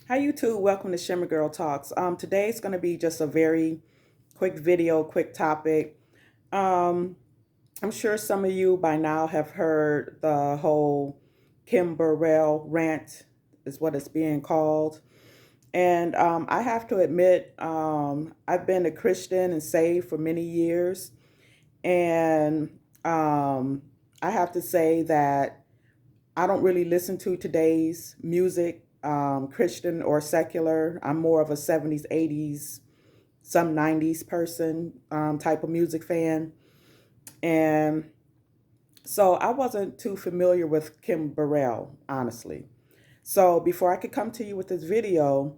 Hi YouTube, welcome to Shimmer Girl Talks. Today's going to be just a very quick video, quick topic. Um, I'm sure some of you by now have heard the whole Kim Burrell rant is what it's being called. And I have to admit, I've been a Christian and saved for many years. And I have to say that I don't really listen to today's music, Christian or secular. I'm more of a 70s, 80s, some 90s person type of music fan. And so I wasn't too familiar with Kim Burrell, honestly. So before I could come to you with this video,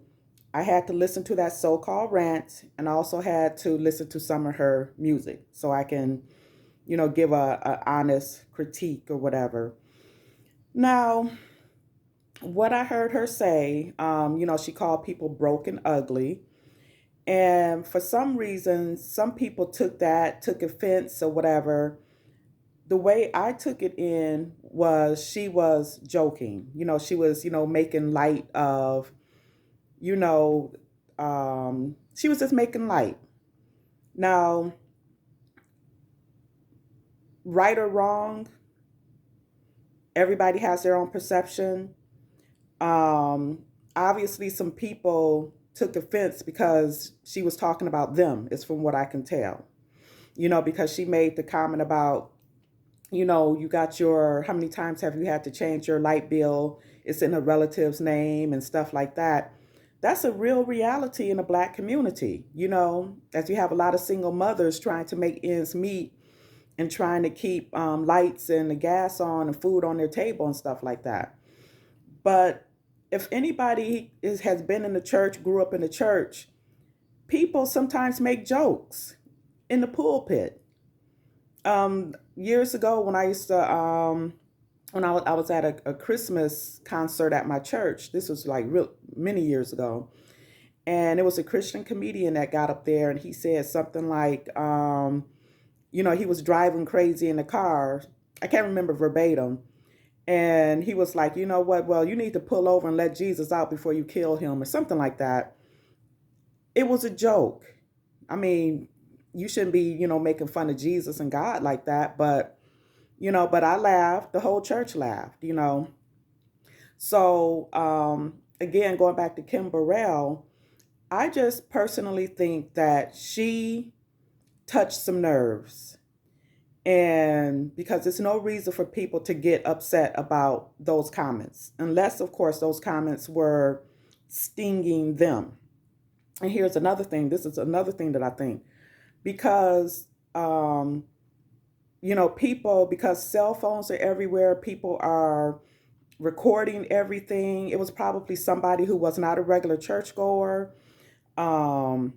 I had to listen to that so-called rant and also had to listen to some of her music so I can, give a honest critique or whatever. Now, what I heard her say, she called people broke and ugly. And for some reason, some people took offense or whatever. The way I took it in was she was joking. She was, making light of, you know, she was just making light. Now, right or wrong, everybody has their own perception. Um, Obviously, some people took offense because she was talking about them, is from what I can tell. Because she made the comment about, you got how many times have you had to change your light bill? It's in a relative's name and stuff like that. That's a real reality in the Black community, as you have a lot of single mothers trying to make ends meet and trying to keep lights and the gas on and food on their table and stuff like that. But if anybody has been in the church, grew up in the church, people sometimes make jokes in the pulpit. Years ago, when I used to, when I was at a Christmas concert at my church, this was like many years ago, and it was a Christian comedian that got up there and he said something like, he was driving crazy in the car. I can't remember verbatim, and he was like, you know what? Well, you need to pull over and let Jesus out before you kill him, or something like that. It was a joke. I mean, you shouldn't be, making fun of Jesus and God like that. But I laughed. The whole church laughed. So, again, going back to Kim Burrell, I just personally think that she touched some nerves. And because there's no reason for people to get upset about those comments, unless, of course, those comments were stinging them. And here's another thing. This is another thing that I think because, people, because cell phones are everywhere, people are recording everything. It was probably somebody who was not a regular churchgoer, um,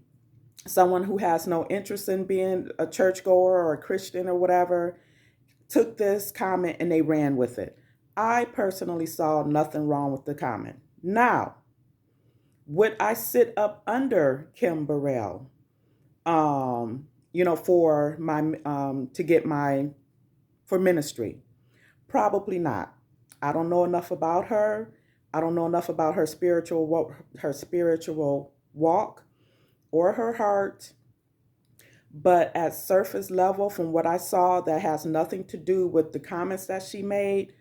someone who has no interest in being a churchgoer or a Christian or whatever took this comment and they ran with it. I personally saw nothing wrong with the comment. Now, would I sit up under Kim Burrell, for my to get my for ministry? Probably not. I don't know enough about her. I don't know enough about her spiritual walk or her heart. But at surface level, from what I saw, that has nothing to do with the comments that she made.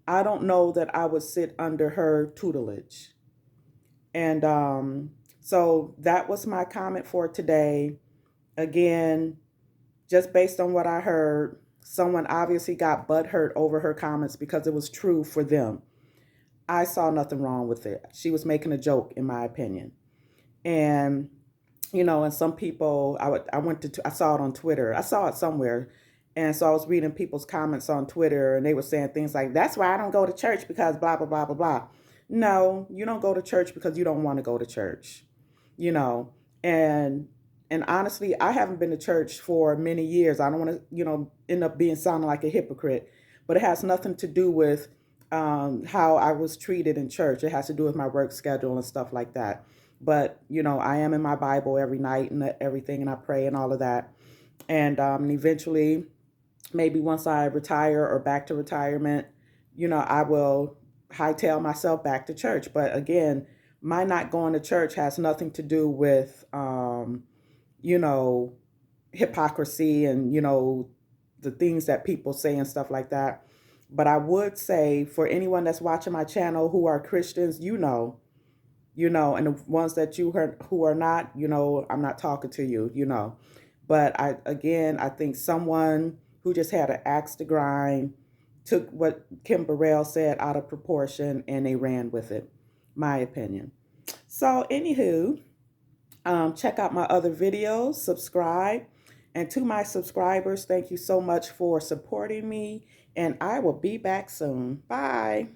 I don't know that I would sit under her tutelage. And so that was my comment for today. Again, just based on what I heard, someone obviously got butthurt over her comments because it was true for them. I saw nothing wrong with it. She was making a joke, in my opinion. And and some people, I saw it on Twitter. I saw it somewhere. And so I was reading people's comments on Twitter and they were saying things like, that's why I don't go to church because blah, blah, blah, blah, blah. No, you don't go to church because you don't want to go to church, you know. And and honestly, I haven't been to church for many years. I don't want to, end up being sounding like a hypocrite, but it has nothing to do with how I was treated in church. It has to do with my work schedule and stuff like that. But I am in my Bible every night and everything, and I pray and all of that. And eventually, maybe once I retire or back to retirement, I will hightail myself back to church. But again, my not going to church has nothing to do with, you know, hypocrisy and, you know, the things that people say and stuff like that. But I would say for anyone that's watching my channel who are Christians, and the ones that you heard who are not, I'm not talking to you. But I think someone who just had an axe to grind took what Kim Burrell said out of proportion and they ran with it, my opinion. So anywho, check out my other videos, subscribe. And to my subscribers, thank you so much for supporting me. And I will be back soon. Bye.